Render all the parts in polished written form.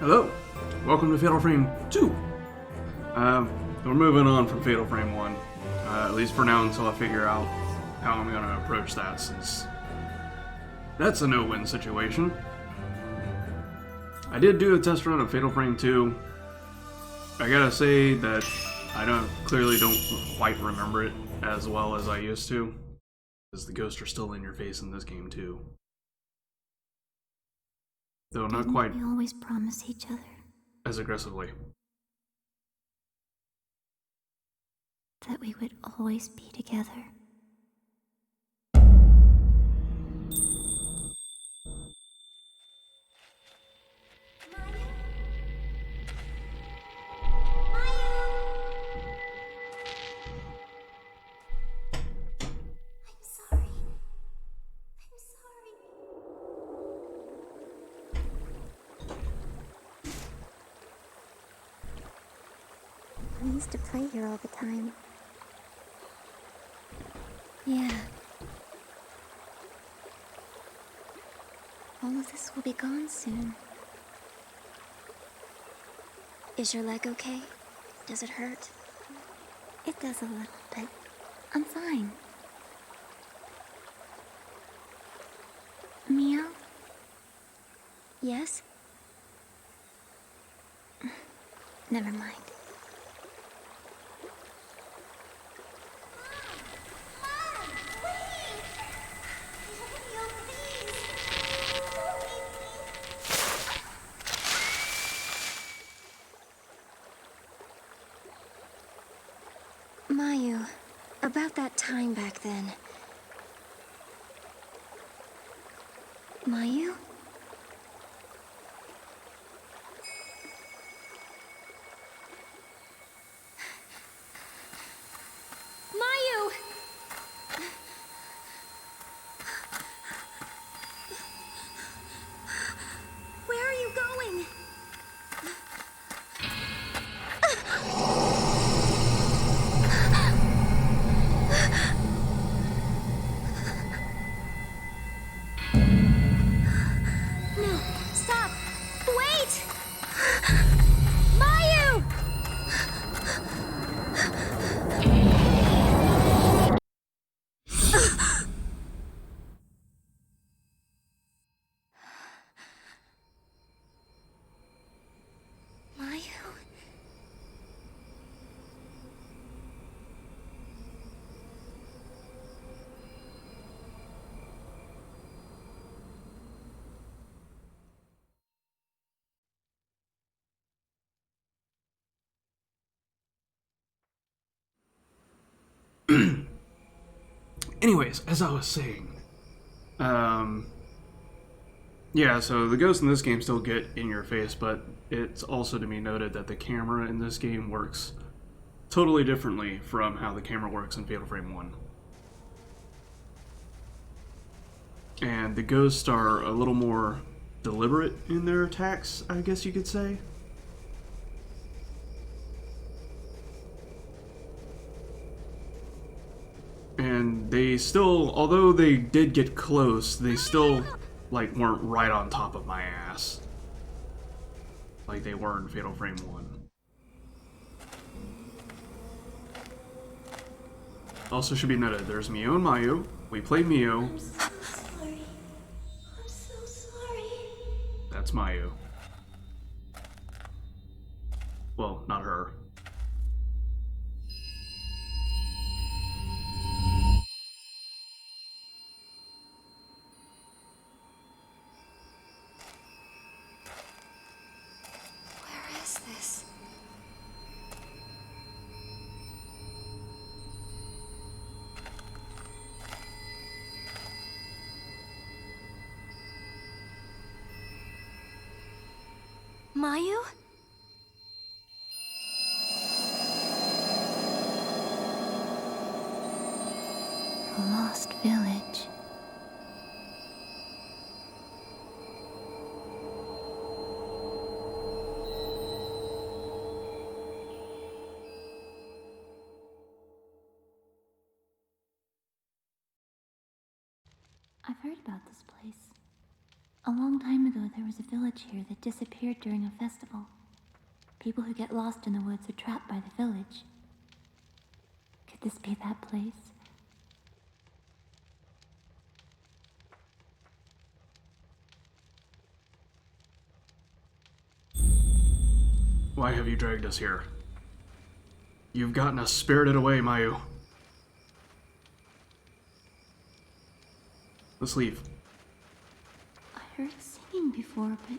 Hello, welcome to Fatal Frame 2. We're moving on from Fatal Frame 1, at least for now until I figure out how I'm going to approach that, since that's a no-win situation. I did do a test run of Fatal Frame 2. I gotta say that I clearly don't quite remember it as well as I used to, because the ghosts are still in your face in this game too. Though not quite We always promise each other as aggressively. that we would always be together. We used to play here all the time. Yeah. All of this will be gone soon. Is your leg okay? Does it hurt? It does a little, but I'm fine. Mio? Yes? Never mind. Mayu, about that time back then. Mayu? Mayu! Where are you going? No, stop! Wait! Mayu! Mayu? Anyways, as I was saying, yeah, so the ghosts in this game still get in your face, but it's also to be noted that the camera in this game works totally differently from how the camera works in Fatal Frame 1. And the ghosts are a little more deliberate in their attacks, I guess you could say. And they still, although they did get close, they still, like, weren't right on top of my ass. Like they were in Fatal Frame 1. Also should be noted, there's Mio and Mayu. We play Mio. I'm so sorry. I'm so sorry. That's Mayu. Well, not her. Where is this? Mayu? A lost village. I've heard about this place. A long time ago, there was a village village here that disappeared during a festival. People who get lost in the woods are trapped by the village. Could this be that place? Why have you dragged us here? You've gotten us spirited away, Mayu. Let's leave. I heard singing before, but...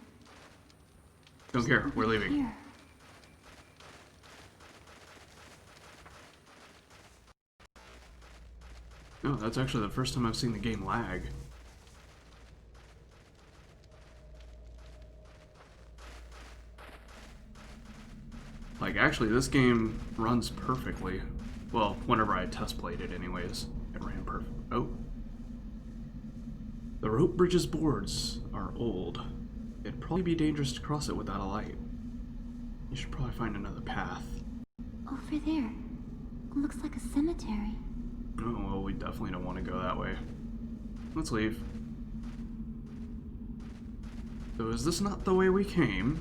Don't care, we're leaving. Here. No, that's actually the first time I've seen the game lag. Like, actually, this game runs perfectly. Well, whenever I test played it anyways, it ran perfect. Oh. The rope bridge's boards are old. It'd probably be dangerous to cross it without a light. You should probably find another path. Over there. Looks like a cemetery. Oh, well, we definitely don't want to go that way. Let's leave. So is this not the way we came?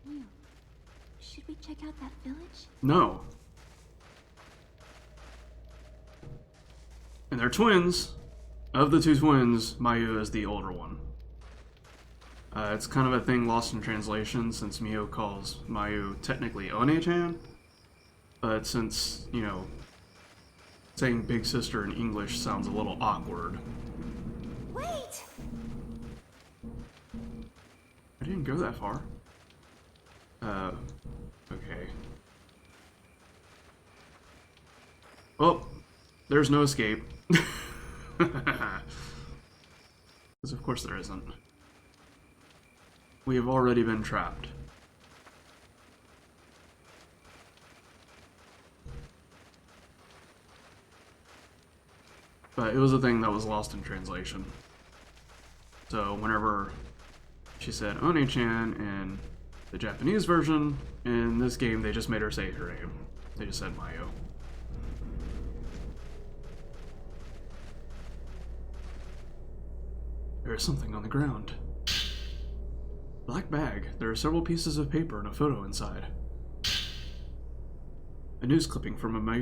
Neil, should we check out that village? No. And they're twins. Of the two twins, Mayu is the older one. It's kind of a thing lost in translation since Mio calls Mayu technically One-chan. But since, you know, saying big sister in English sounds a little awkward. Wait! I didn't go that far. Okay. Well, there's no escape. Because of course there isn't. We have already been trapped. But it was a thing that was lost in translation. So whenever she said One-chan in the Japanese version, in this game they just made her say her name. They just said Mayu. There is something on the ground. Black bag. There are several pieces of paper and a photo inside. A news clipping from a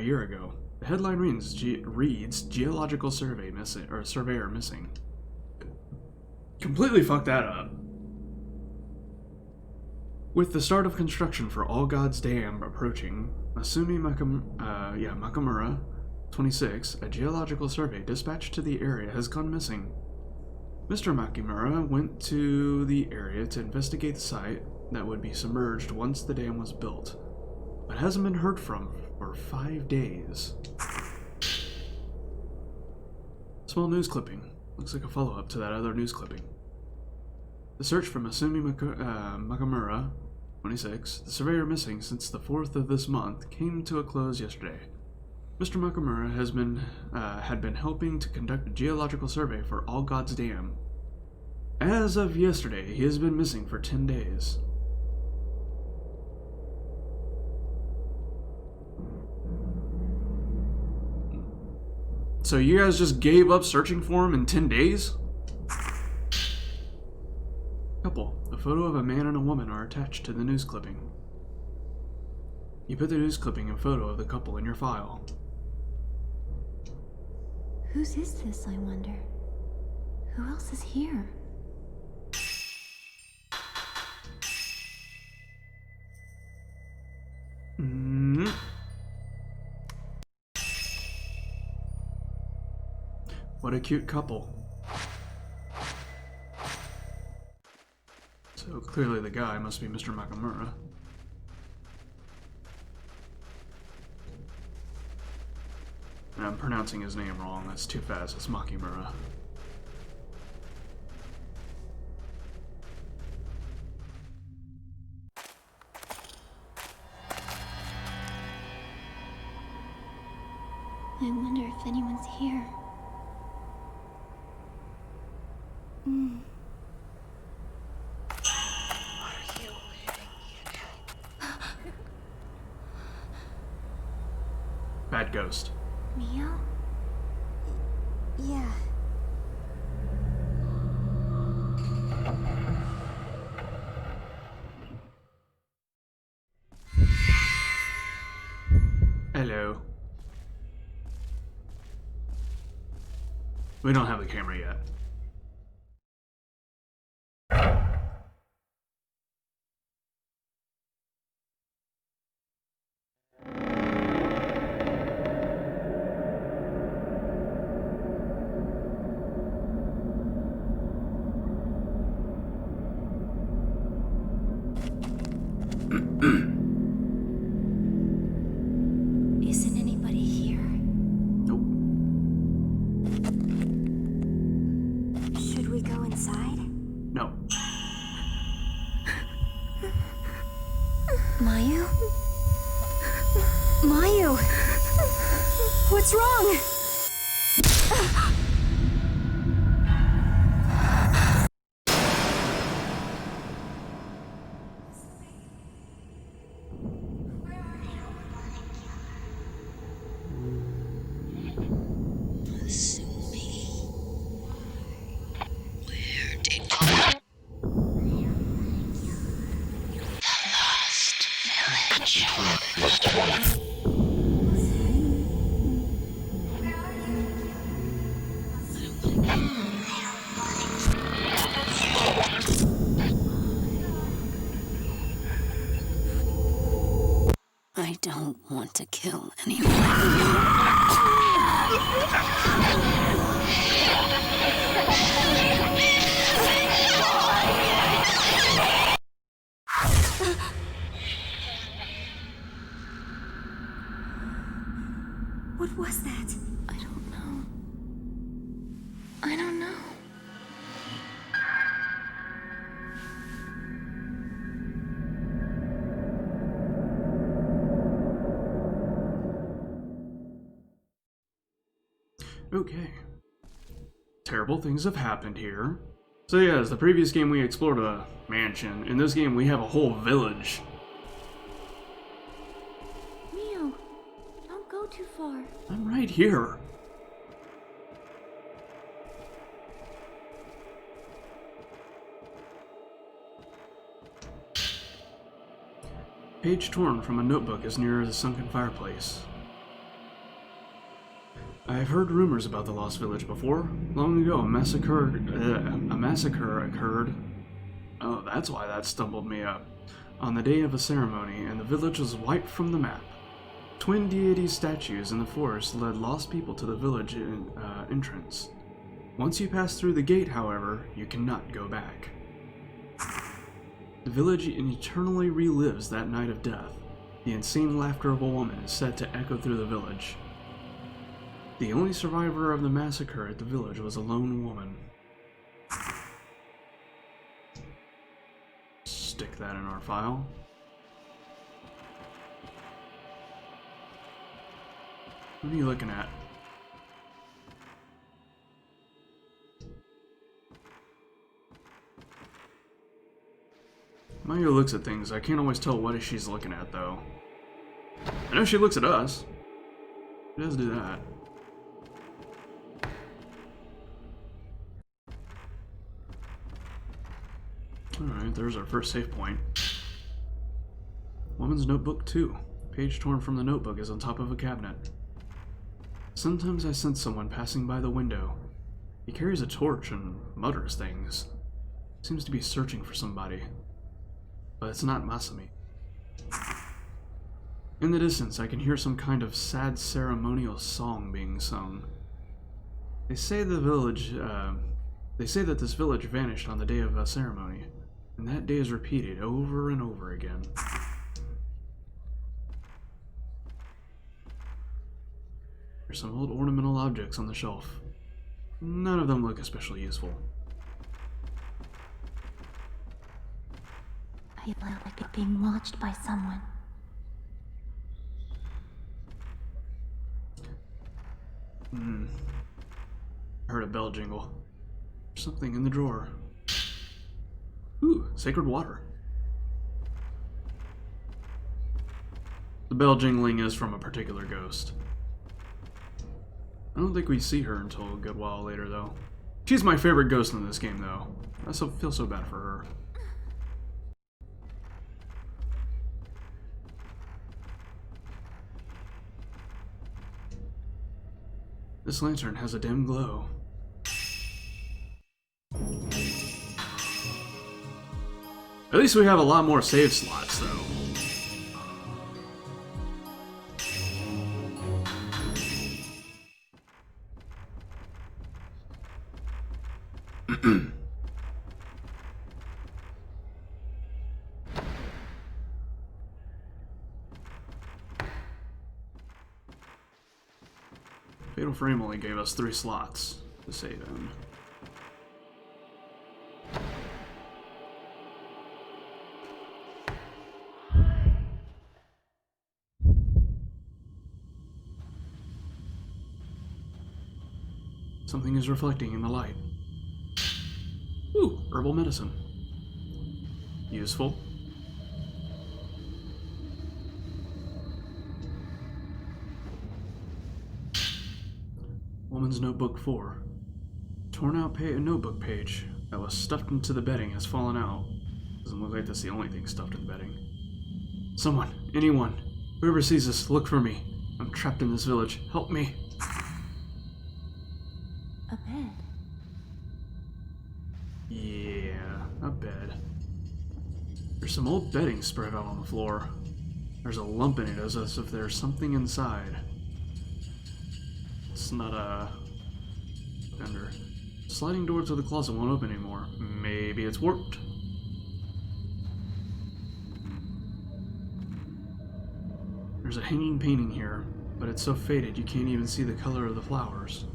year ago. The headline reads Geological Survey missing, or Surveyor missing. Completely fucked that up. With the start of construction for All God's Dam approaching, Masumi Makamura, 26, a geological survey dispatched to the area has gone missing. Mr. Makimura went to the area to investigate the site that would be submerged once the dam was built, but hasn't been heard from for 5 days. Small news clipping. Looks like a follow-up to that other news clipping. The search for Masumi Makamura, 26, the surveyor missing since the 4th of this month, came to a close yesterday. Mr. Makamura had been helping to conduct a geological survey for All God's Dam. As of yesterday, he has been missing for 10 days. So you guys just gave up searching for him in 10 days? Couple. A photo of a man and a woman are attached to the news clipping. You put the news clipping and photo of the couple in your file. Whose is this, I wonder? Who else is here? What a cute couple. So clearly the guy must be Mr. Makamura. And I'm pronouncing his name wrong, that's too fast, it's Makimura. I wonder if anyone's here. Bad ghost. Mio? Yeah. Hello. We don't have the camera yet. Isn't anybody here? Nope. Should we go inside? No. Mayu? Mayu! What's wrong? I don't want to kill anyone. What was that? I don't know. I don't know. Okay. Terrible things have happened here. So yeah, as the previous game we explored a mansion. In this game we have a whole village. Mio, don't go too far. I'm right here. Page torn from a notebook is near the sunken fireplace. I've heard rumors about the Lost Village before. Long ago, a massacre occurred. Oh, that's why that stumbled me up. On the day of a ceremony, and the village was wiped from the map. Twin deity statues in the forest led lost people to the village entrance. Once you pass through the gate, however, you cannot go back. The village eternally relives that night of death. The insane laughter of a woman is said to echo through the village. The only survivor of the massacre at the village was a lone woman. Stick that in our file. What are you looking at? Mayu looks at things. I can't always tell what she's looking at, though. I know she looks at us. She does do that. Alright, there's our first save point. Woman's notebook 2. Page torn from the notebook is on top of a cabinet. Sometimes I sense someone passing by the window. He carries a torch and mutters things. Seems to be searching for somebody. But it's not Masami. In the distance, I can hear some kind of sad ceremonial song being sung. They say that this village vanished on the day of a ceremony, and that day is repeated over and over again. There's some old ornamental objects on the shelf. None of them look especially useful. I feel like I'm being watched by someone. I heard a bell jingle. There's something in the drawer. Ooh, sacred water. The bell jingling is from a particular ghost. I don't think we see her until a good while later, though. She's my favorite ghost in this game, though. I feel so bad for her. This lantern has a dim glow. At least we have a lot more save slots, though. Fatal Frame only gave us 3 slots to save in. Something is reflecting in the light. Ooh, herbal medicine. Useful. Woman's Notebook 4. Torn out notebook page that was stuffed into the bedding has fallen out. Doesn't look like that's the only thing stuffed in the bedding. Someone, anyone, whoever sees this, look for me. I'm trapped in this village. Help me. A bed. Yeah, a bed. There's some old bedding spread out on the floor. There's a lump in it as if there's something inside. It's not a fender. Sliding door to the closet won't open anymore. Maybe it's warped. There's a hanging painting here, but it's so faded you can't even see the color of the flowers.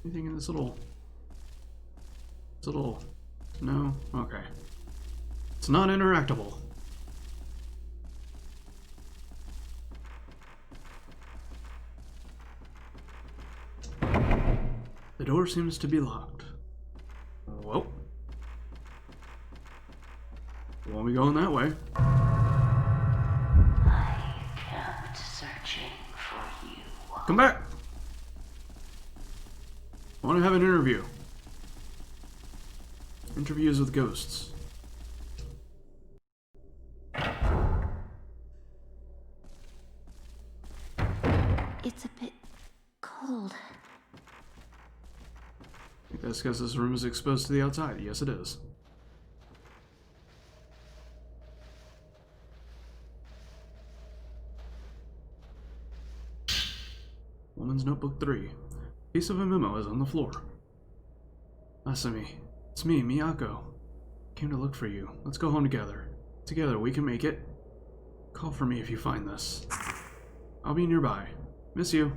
Anything in this little... No? Okay. It's not interactable. The door seems to be locked. Well. Won't be going that way. I kept searching for you. Come back! I want to have an interview. Interviews with ghosts. It's a bit cold. I think that's because this room is exposed to the outside. Yes, it is. Woman's Notebook 3. Piece of a memo is on the floor. Asami, it's me, Miyako. Came to look for you. Let's go home together. Together we can make it. Call for me if you find this. I'll be nearby. Miss you.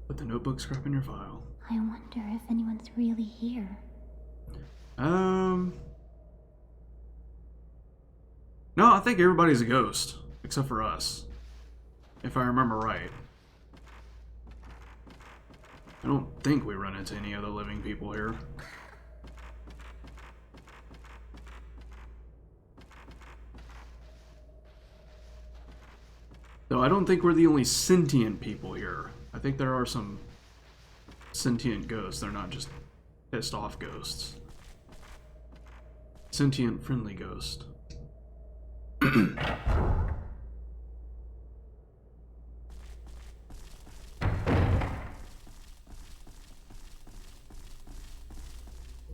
Put the notebook scrap in your file. I wonder if anyone's really here. No, I think everybody's a ghost. Except for us. If I remember right. I don't think we run into any other living people here. Though I don't think we're the only sentient people here. I think there are some sentient ghosts. They're not just pissed off ghosts. Sentient friendly ghost.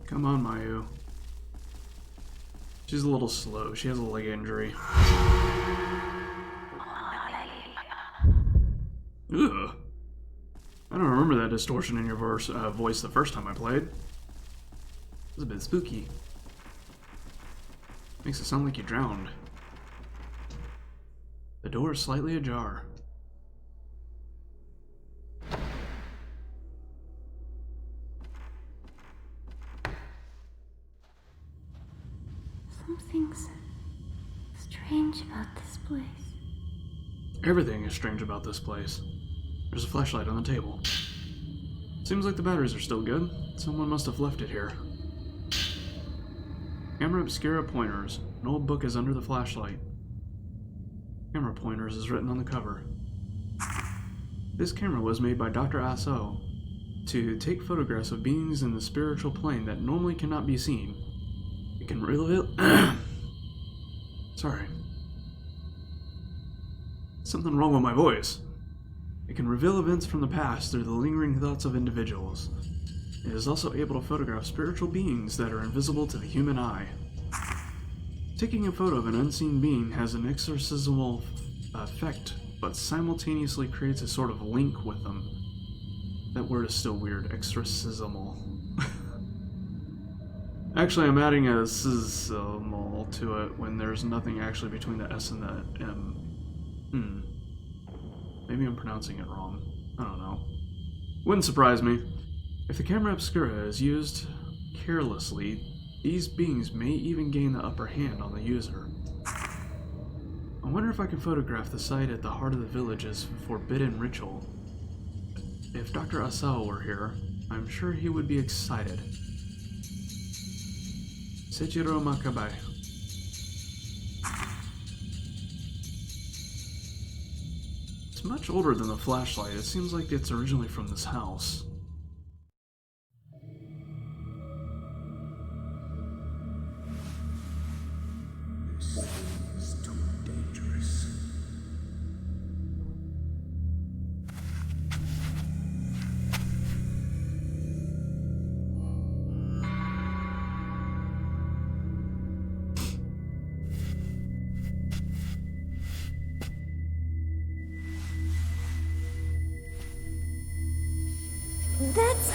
Come on, Mayu. She's a little slow. She has a leg injury. Ugh. I don't remember that distortion in your voice the first time I played. It was a bit spooky. Makes it sound like you drowned. The door is slightly ajar. Something's strange about this place. Everything is strange about this place. There's a flashlight on the table. Seems like the batteries are still good. Someone must have left it here. Camera Obscura Pointers. An old book is under the flashlight. Camera Pointers is written on the cover. This camera was made by Dr. Aso to take photographs of beings in the spiritual plane that normally cannot be seen. It can reveal... Sorry. Something wrong with my voice. It can reveal events from the past through the lingering thoughts of individuals. It is also able to photograph spiritual beings that are invisible to the human eye. Taking a photo of an unseen being has an exorcismal effect, but simultaneously creates a sort of link with them. That word is still weird, exorcismal. Actually, I'm adding a sizzle to it when there's nothing actually between the S and the M. Maybe I'm pronouncing it wrong. I don't know. Wouldn't surprise me. If the camera obscura is used carelessly, these beings may even gain the upper hand on the user. I wonder if I can photograph the site at the heart of the village's forbidden ritual. If Dr. Asao were here, I'm sure he would be excited. Seichiro Makabe. It's much older than the flashlight. It seems like it's originally from this house. This is too dangerous. That's...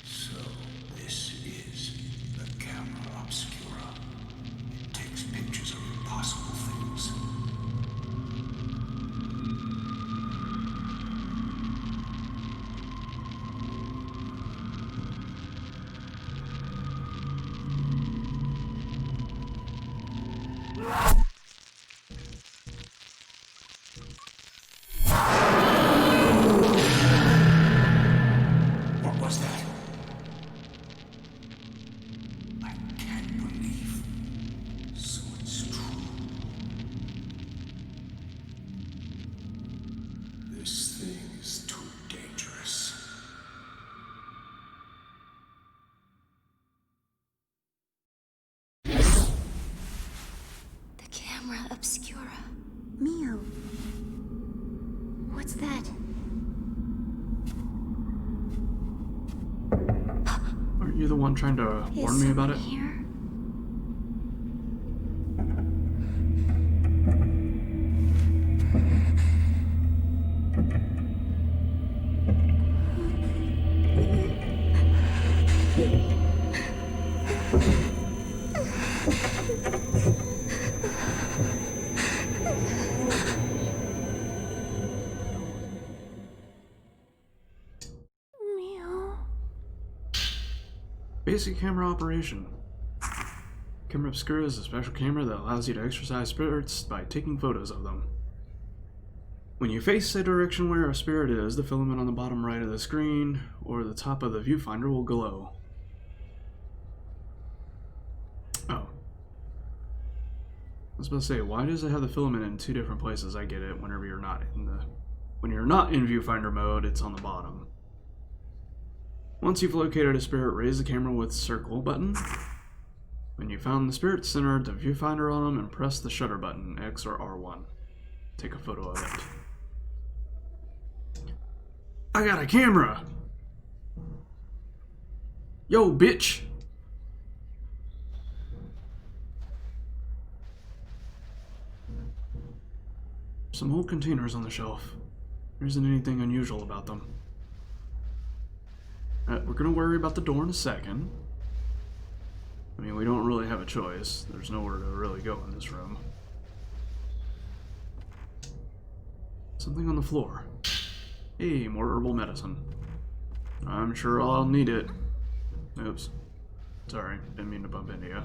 So, this is the camera obscura. It takes pictures of impossible things. What was that? I can't believe. So it's true. This thing is too dangerous. The camera obscura. Mio. What's that? Aren't you the one trying to Is warn me about it? someone here? Mio. Basic camera operation. Camera Obscura is a special camera that allows you to exorcise spirits by taking photos of them. When you face a direction where a spirit is, the filament on the bottom right of the screen or the top of the viewfinder will glow. Oh. I was about to say, why does it have the filament in two different places? I get it. Whenever you're not in the... When you're not in viewfinder mode, it's on the bottom. Once you've located a spirit, raise the camera with circle button. When you found the spirit, center the viewfinder on them and press the shutter button, X or R1. Take a photo of it. I got a camera! Yo, bitch! Some old containers on the shelf. There isn't anything unusual about them. We're gonna worry about the door in a second. I mean, we don't really have a choice. There's nowhere to really go in this room. Something on the floor. Hey, more herbal medicine. I'm sure I'll need it. Oops. Sorry, didn't mean to bump into you.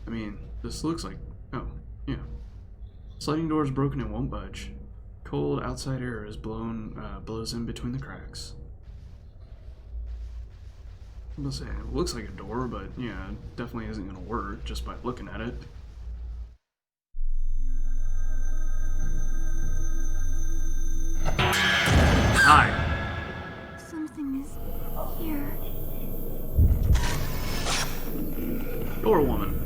I mean, this looks like... Oh, yeah. Sliding door is broken and won't budge. Cold outside air is blows in between the cracks. I'm gonna say, it looks like a door, but yeah, it definitely isn't gonna work just by looking at it. Hi. Something is here. Door woman.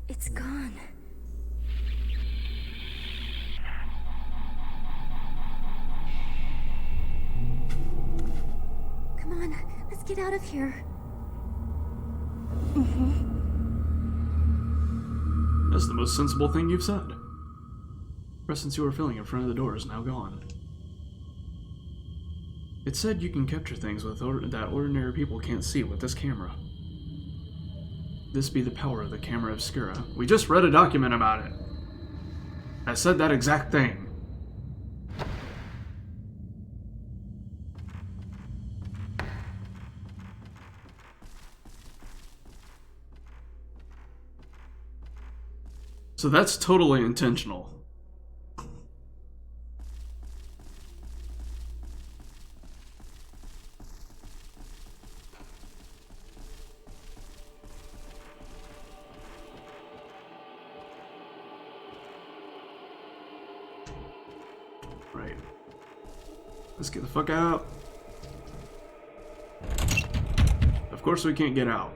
It's gone. Come on, let's get out of here. That's the most sensible thing you've said. Presence you were feeling in front of the door is now gone. It said you can capture things with that ordinary people can't see with this camera. This be the power of the camera obscura. We just read a document about it. I said that exact thing. So that's totally intentional. Right. Let's get the fuck out. Of course we can't get out.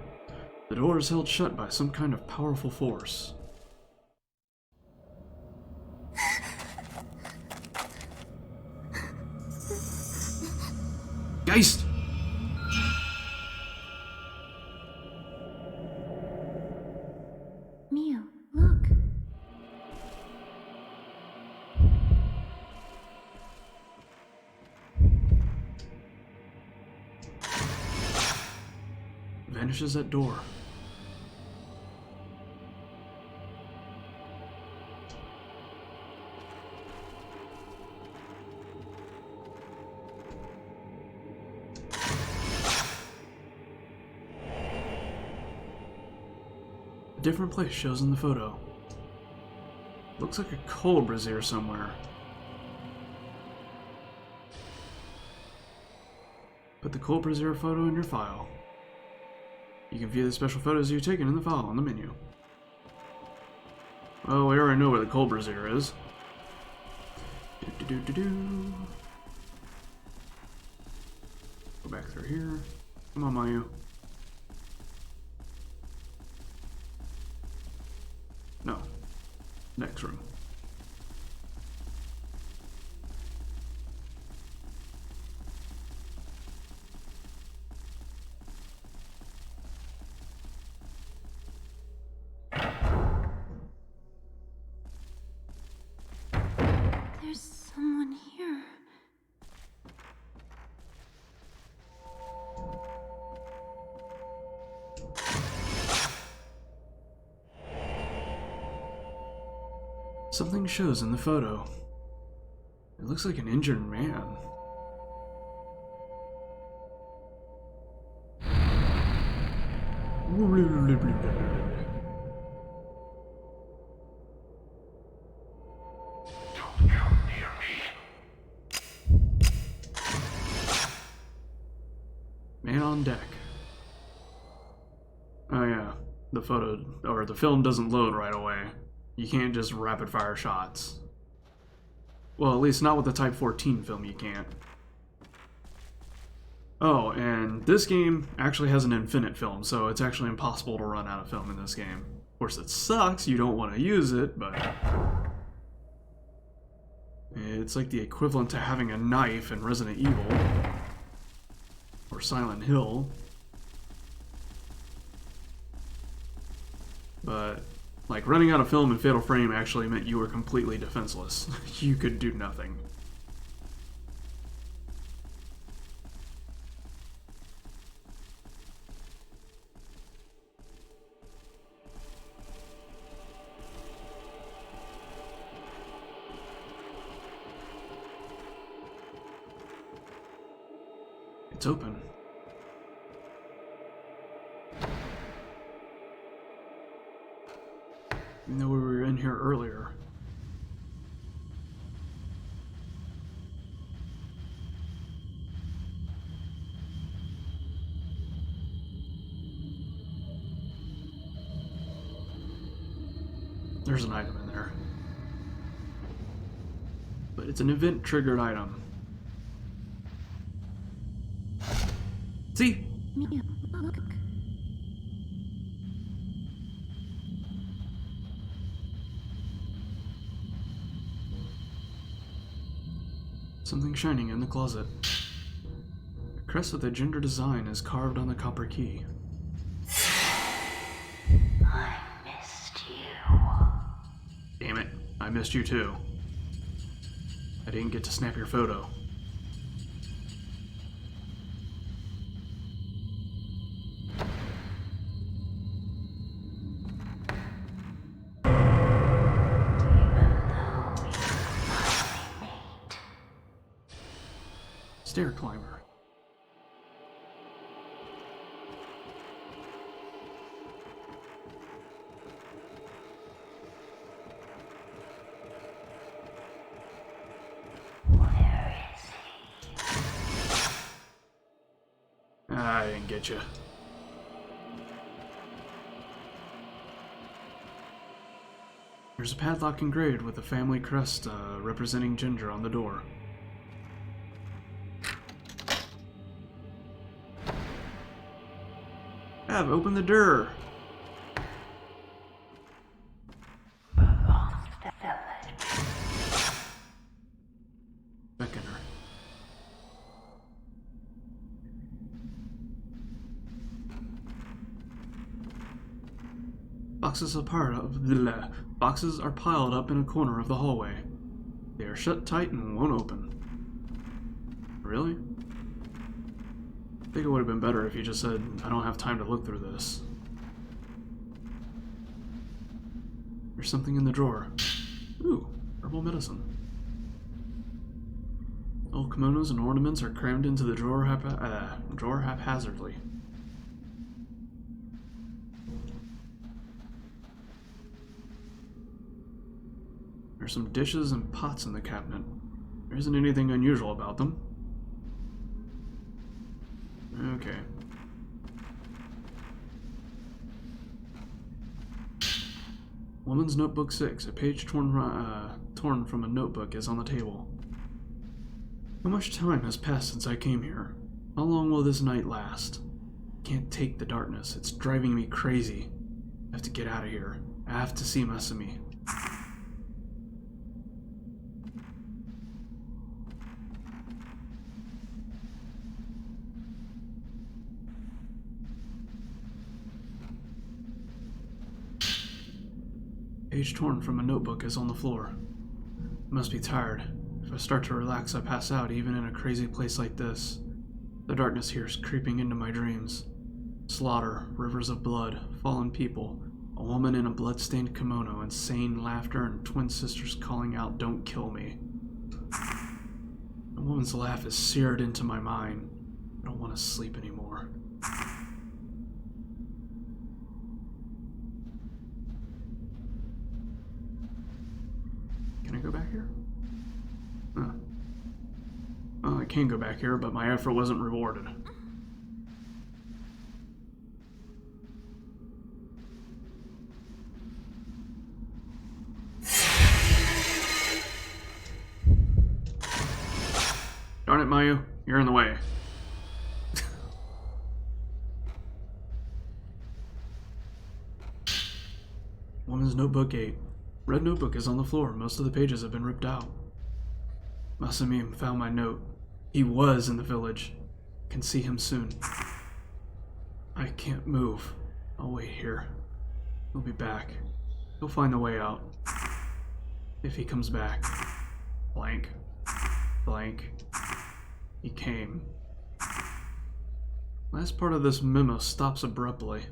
The door is held shut by some kind of powerful force. Geist! Mio, look. Vanishes at door. A different place shows in the photo. Looks like a coal brazier somewhere. Put the coal brazier photo in your file. You can view the special photos you've taken in the file on the menu. Well, we already know where the coal brazier is. Do-do-do-do-do. Go back through here. Come on, Mayu. No. Next room. There's someone here. Something shows in the photo. It looks like an injured man. Don't come near me. Man on deck. Oh yeah, the photo, or the film doesn't load right away. You can't just rapid fire shots. Well, at least not with the Type 14 film you can't. Oh, and this game actually has an infinite film, so it's actually impossible to run out of film in this game. Of course, it sucks, you don't want to use it, but it's like the equivalent to having a knife in Resident Evil or Silent Hill. But Like, running out of film in Fatal Frame actually meant you were completely defenseless. You could do nothing. It's open. Even though we were in here earlier. There's an item in there. But it's an event-triggered item. See? Mia, look. Something shining in the closet. A crest with a gender design is carved on the copper key. I missed you. Damn it, I missed you too. I didn't get to snap your photo. Stair climber. Where is he? I didn't get you. There's a padlock engraved with a family crest representing Ginger on the door. Have open the door. Lost the village. Beckon her. Boxes are piled up in a corner of the hallway. They are shut tight and won't open. Really? I think it would have been better if you just said, I don't have time to look through this. There's something in the drawer. Ooh, herbal medicine. Old kimonos and ornaments are crammed into the drawer haphazardly. There's some dishes and pots in the cabinet. There isn't anything unusual about them. Okay. Woman's Notebook 6. A page torn from a notebook is on the table. How much time has passed since I came here? How long will this night last? I can't take the darkness. It's driving me crazy. I have to get out of here. I have to see Masumi. Page torn from a notebook is on the floor. I must be tired. If I start to relax, I pass out, even in a crazy place like this. The darkness here is creeping into my dreams. Slaughter, rivers of blood, fallen people, a woman in a blood-stained kimono, insane laughter, and twin sisters calling out, "Don't kill me." The woman's laugh is seared into my mind. I don't want to sleep anymore. Can I go back here? Huh. Well, I can go back here, but my effort wasn't rewarded. Darn it, Mayu. You're in the way. Woman's Notebook 8. Red notebook is on the floor. Most of the pages have been ripped out. Masumi found my note. He was in the village. Can see him soon. I can't move. I'll wait here. He'll be back. He'll find the way out. If he comes back. Blank. Blank. He came. Last part of this memo stops abruptly.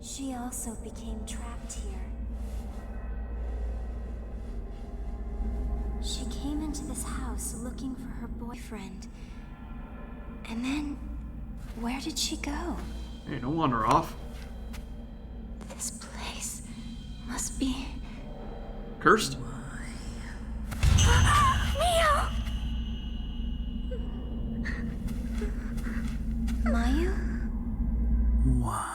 She also became trapped here. She came into this house looking for her boyfriend. And then, where did she go? Hey, don't wander off. This place must be... Cursed? Leo! Mayu? Why?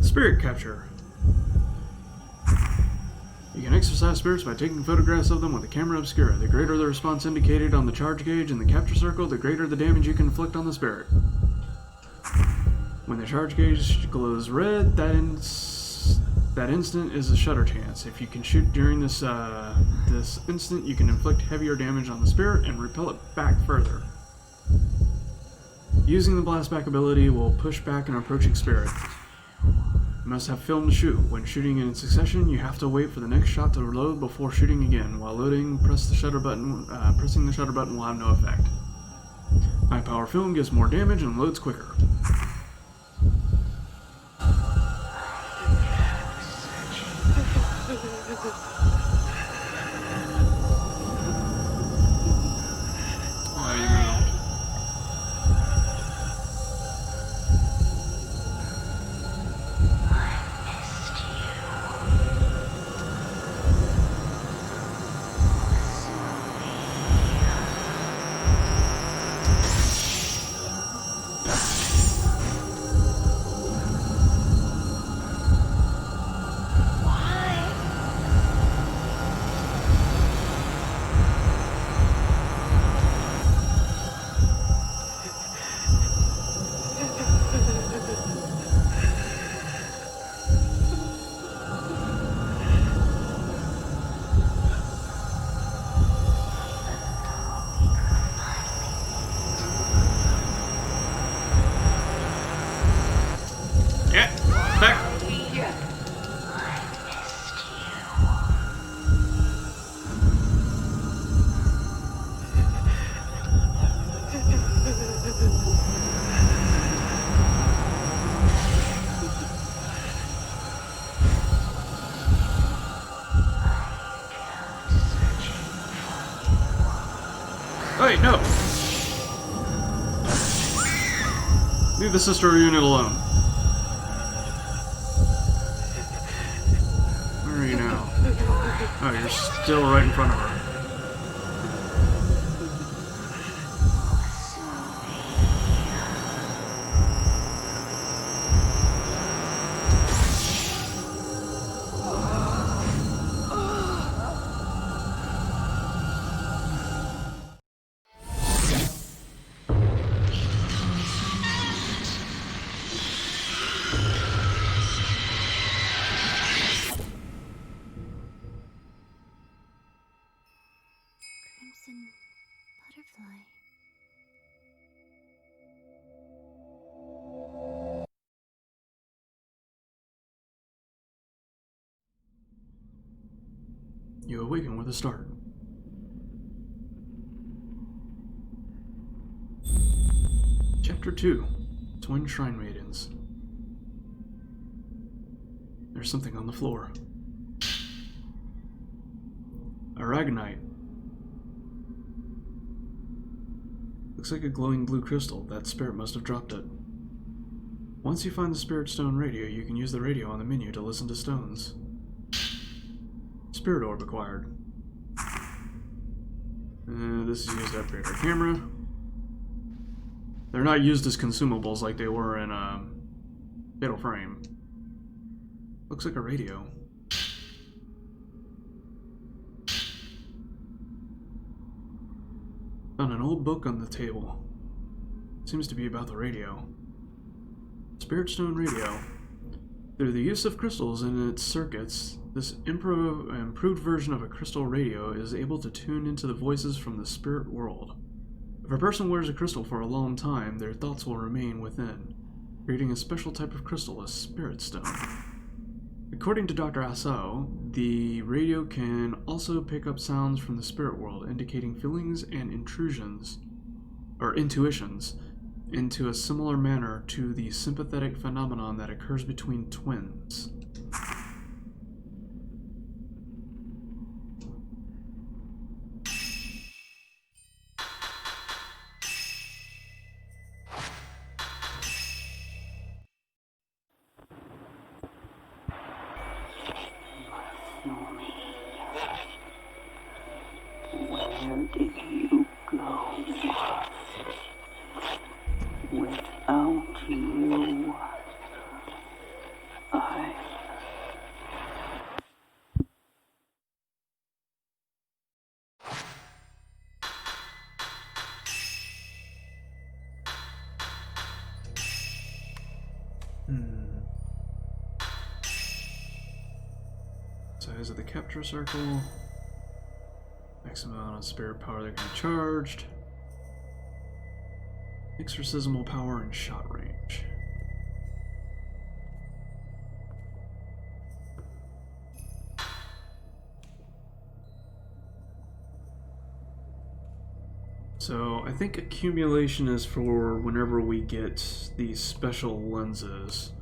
Spirit capture. You can exercise spirits by taking photographs of them with a camera obscura. The greater the response indicated on the charge gauge in the capture circle, the greater the damage you can inflict on the spirit. When the charge gauge glows red, that instant is a shutter chance. If you can shoot during this instant, you can inflict heavier damage on the spirit and repel it back further. Using the blast back ability will push back an approaching spirit. You must have film to shoot. When shooting in succession, you have to wait for the next shot to load before shooting again. While loading, pressing the shutter button will have no effect. High power film gives more damage and loads quicker. Wait, no! Leave the sister unit alone. Where are you now? Oh, you're still right in front of her. Crimson butterfly. You awaken with a start. Chapter 2. Twin Shrine Maidens. There's something on the floor. Aragonite. Looks like a glowing blue crystal. That spirit must have dropped it. Once you find the Spirit Stone radio, you can use the radio on the menu to listen to stones. Spirit Orb acquired. This is used to upgrade our camera. They're not used as consumables like they were in Fatal Frame. Looks like a radio. Found an old book on the table. Seems to be about the radio. Spirit Stone Radio. Through the use of crystals in its circuits, this improved version of a crystal radio is able to tune into the voices from the spirit world. If a person wears a crystal for a long time, their thoughts will remain within, creating a special type of crystal, a spirit stone. According to Dr. Asao, the radio can also pick up sounds from the spirit world, indicating feelings and intuitions into a similar manner to the sympathetic phenomenon that occurs between twins. Where did you go? Without you, I... Size of the capture circle. X amount of spirit power they're going to be charged. Exorcismal power and shot range. So I think accumulation is for whenever we get these special lenses.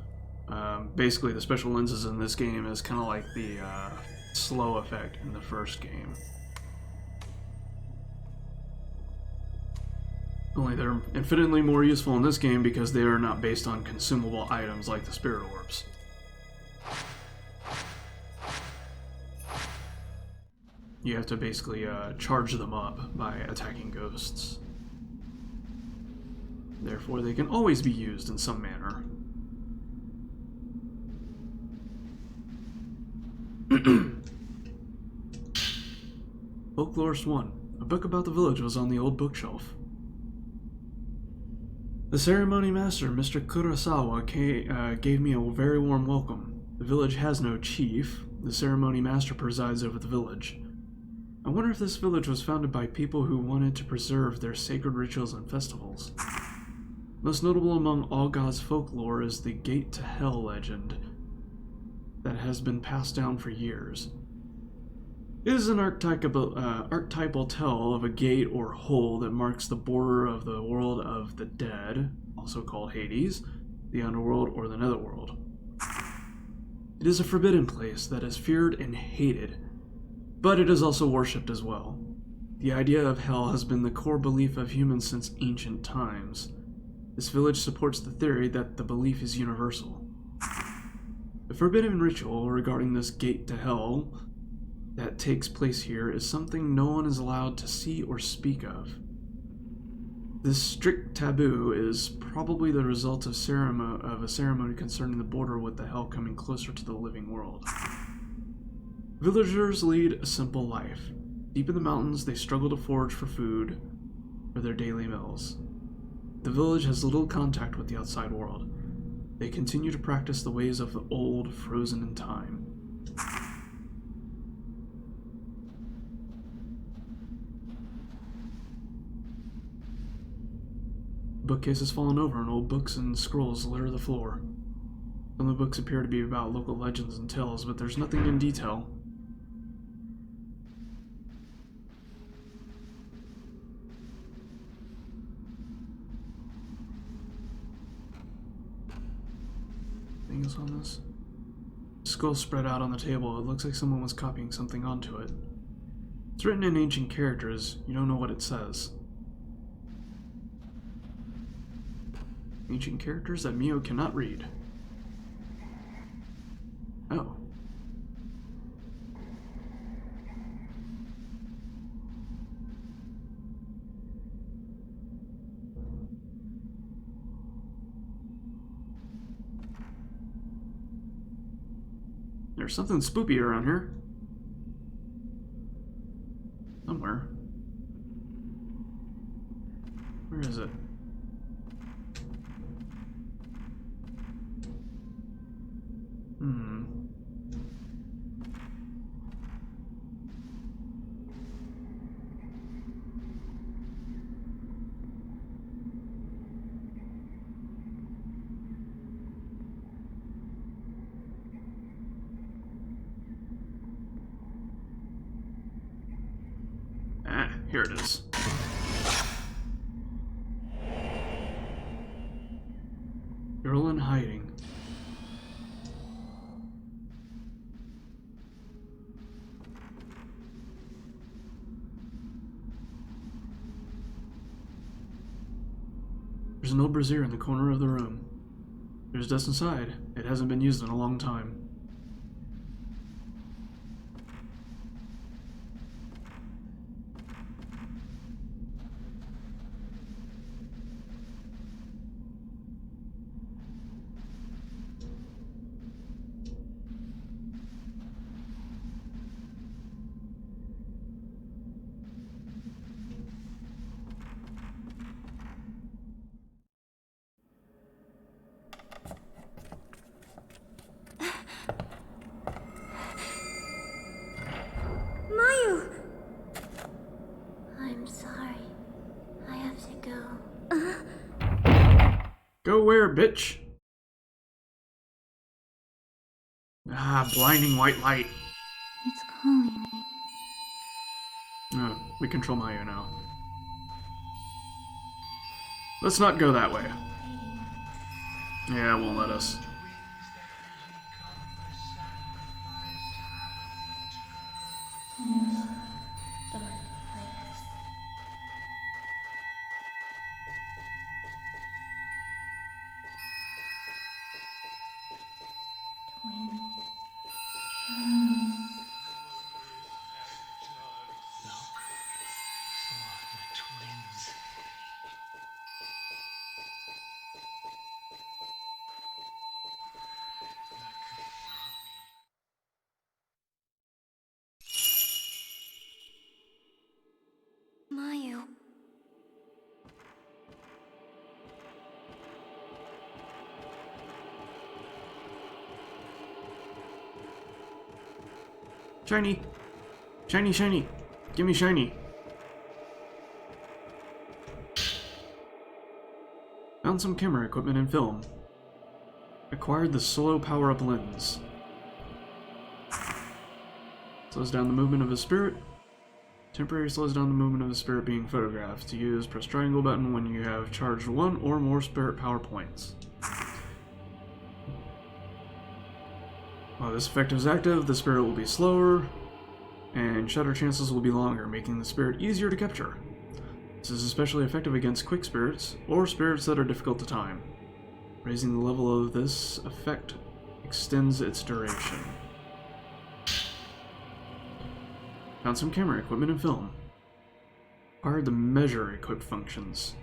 Basically the special lenses in this game is kind of like the slow effect in the first game. Only they're infinitely more useful in this game because they are not based on consumable items like the spirit orbs. You have to basically charge them up by attacking ghosts. Therefore, they can always be used in some manner. Folklorist 1. A book about the village was on the old bookshelf. The ceremony master, Mr. Kurosawa, gave me a very warm welcome. The village has no chief. The ceremony master presides over the village. I wonder if this village was founded by people who wanted to preserve their sacred rituals and festivals. Most notable among all gods' folklore is the Gate to Hell legend that has been passed down for years. It is an archetypal tale of a gate or hole that marks the border of the world of the dead, also called Hades, the underworld, or the netherworld. It is a forbidden place that is feared and hated, but it is also worshipped as well. The idea of hell has been the core belief of humans since ancient times. This village supports the theory that the belief is universal. The forbidden ritual regarding this gate to hell that takes place here is something no one is allowed to see or speak of. This strict taboo is probably the result of a ceremony concerning the border with the hell coming closer to the living world. Villagers lead a simple life. Deep in the mountains, they struggle to forage for food for their daily meals. The village has little contact with the outside world. They continue to practice the ways of the old, frozen in time. Bookcase has fallen over and old books and scrolls litter the floor. Some of the books appear to be about local legends and tales, but there's nothing in detail. Anything else on this? Skull spread out on the table. It looks like someone was copying something onto it. It's written in ancient characters. You don't know what it says. Ancient characters that Mio cannot read. Oh. There's something spoopy around here. Somewhere. Where is it? Ah, here it is. Girl in hiding. There's an old brazier in the corner of the room. There's dust inside. It hasn't been used in a long time. Mayu! I'm sorry. I have to go. Go where, bitch? Ah, blinding white light. It's calling me. Oh, we control Mayu now. Let's not go that way. Yeah, it won't let us. Mayu. Shiny! Shiny, shiny! Give me shiny! Found some camera equipment and film. Acquired the slow power-up lens. Slows down the movement of a spirit. Temporarily slows down the movement of a spirit being photographed. To use, press triangle button when you have charged one or more spirit power points. While this effect is active, the spirit will be slower, and shutter chances will be longer, making the spirit easier to capture. This is especially effective against quick spirits, or spirits that are difficult to time. Raising the level of this effect extends its duration. Found some camera equipment and film. Acquired the measure equipped functions.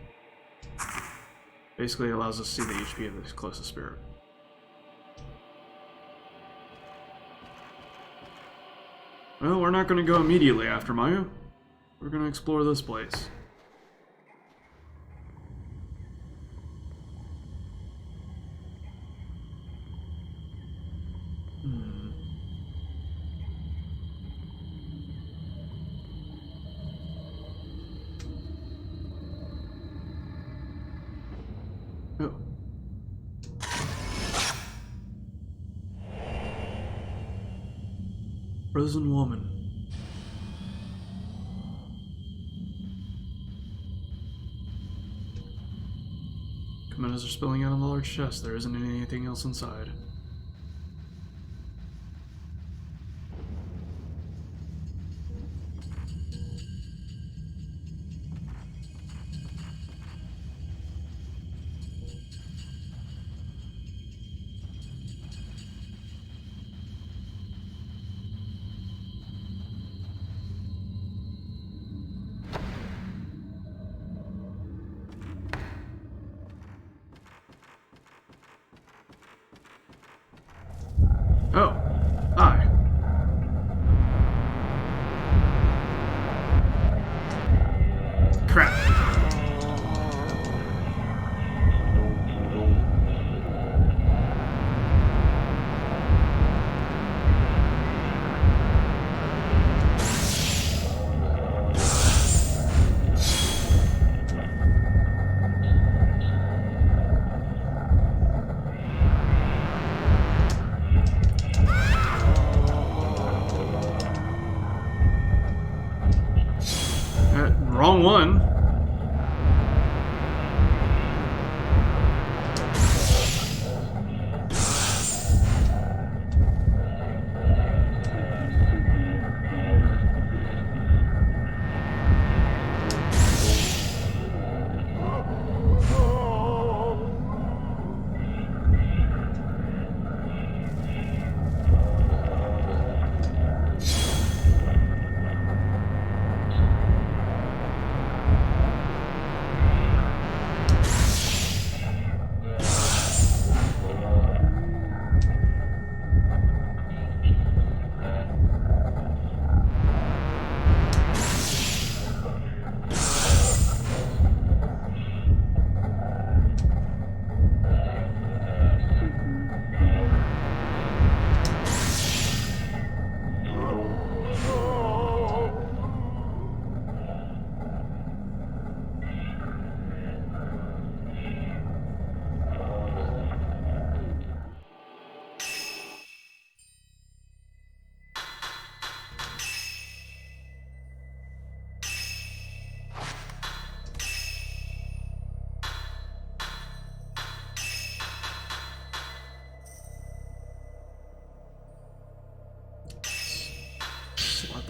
Basically allows us to see the HP of the closest spirit. Well, we're not going to go immediately after Mayu. We're going to explore this place. Oh. Frozen woman. Commanders are spilling out on the large chest. There isn't anything else inside. Oh, hi. Crap.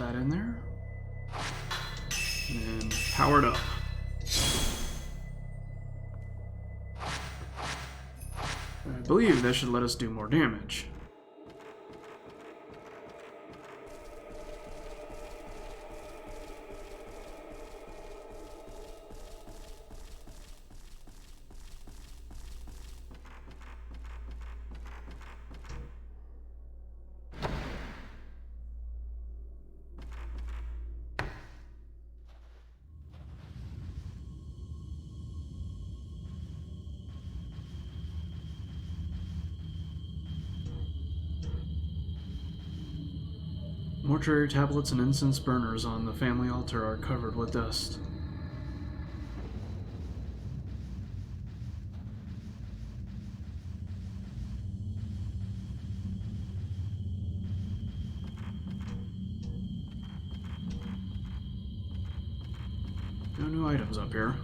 that in there. And power it up. I believe that should let us do more damage. Mortuary tablets and incense burners on the family altar are covered with dust. No new items up here.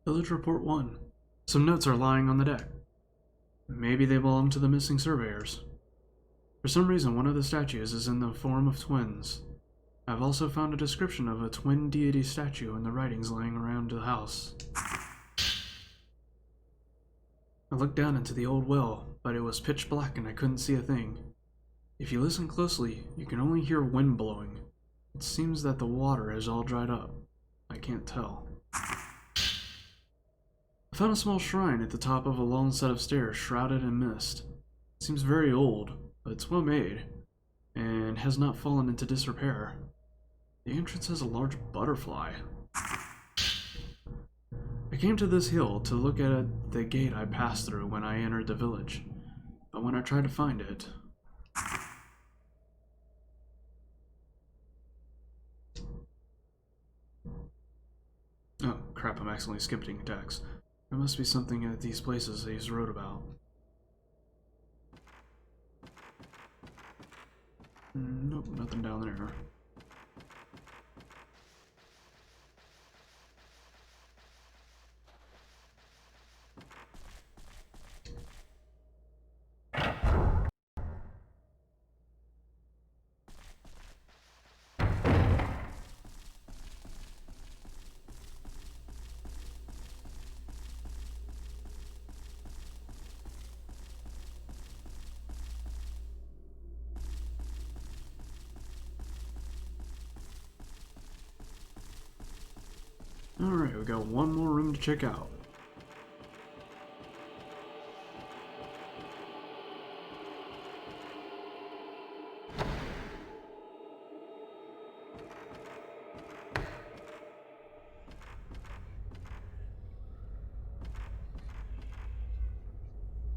Village Report 1. Some notes are lying on the deck. Maybe they belong to the missing surveyors. For some reason, one of the statues is in the form of twins. I've also found a description of a twin deity statue in the writings lying around the house. I looked down into the old well, but it was pitch black and I couldn't see a thing. If you listen closely, you can only hear wind blowing. It seems that the water is all dried up. I can't tell. I found a small shrine at the top of a long set of stairs shrouded in mist. It seems very old, but it's well made, and has not fallen into disrepair. The entrance has a large butterfly. I came to this hill to look at the gate I passed through when I entered the village, but when I tried to find it... Oh, crap, I'm accidentally skipping text. There must be something at these places he's wrote about. Nope, nothing down there. Alright, we got one more room to check out.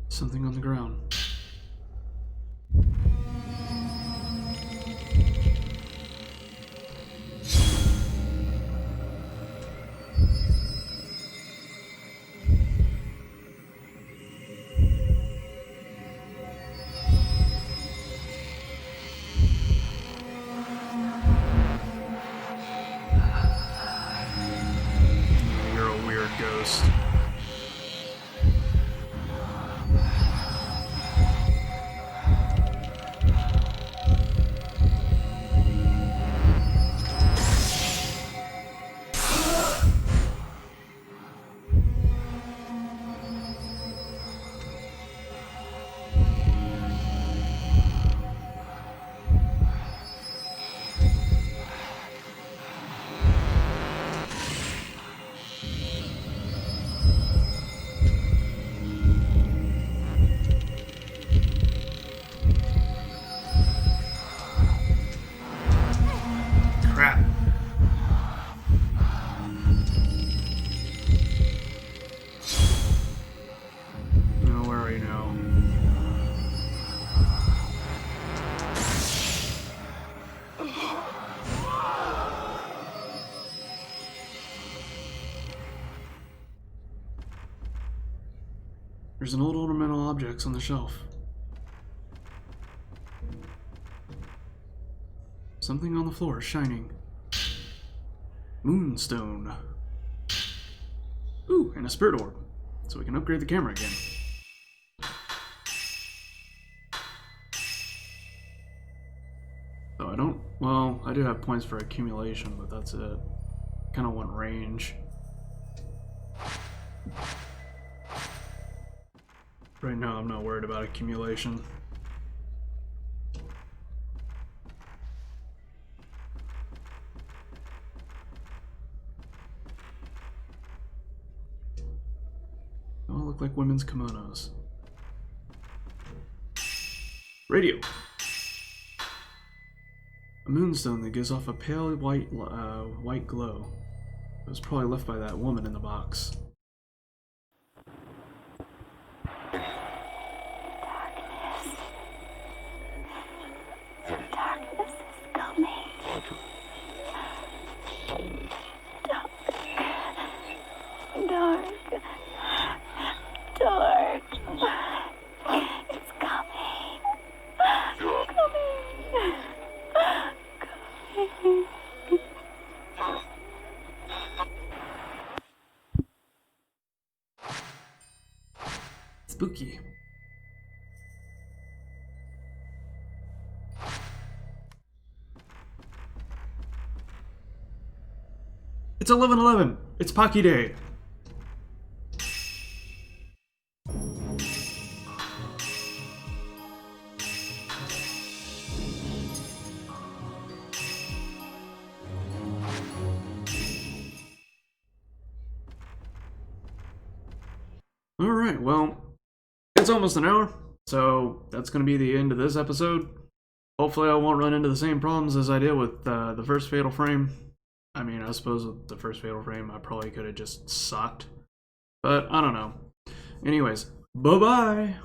Something on the ground. You're a weird ghost. There's an old ornamental objects on the shelf. Something on the floor is shining. Moonstone. Ooh, and a spirit orb. So we can upgrade the camera again. So I don't, well, I do have points for accumulation, but that's it. Kinda want range. Right now I'm not worried about accumulation. They all look like women's kimonos. Radio. A moonstone that gives off a pale white glow. It was probably left by that woman in the box. Darkness is coming. Dark. Dark. It's coming. Coming. Spooky. It's 11/11. It's Pocky Day. Alright, well, it's almost an hour, so that's going to be the end of this episode. Hopefully I won't run into the same problems as I did with the first Fatal Frame. I mean, I suppose with the first Fatal Frame I probably could have just sucked. But I don't know. Anyways, bye-bye!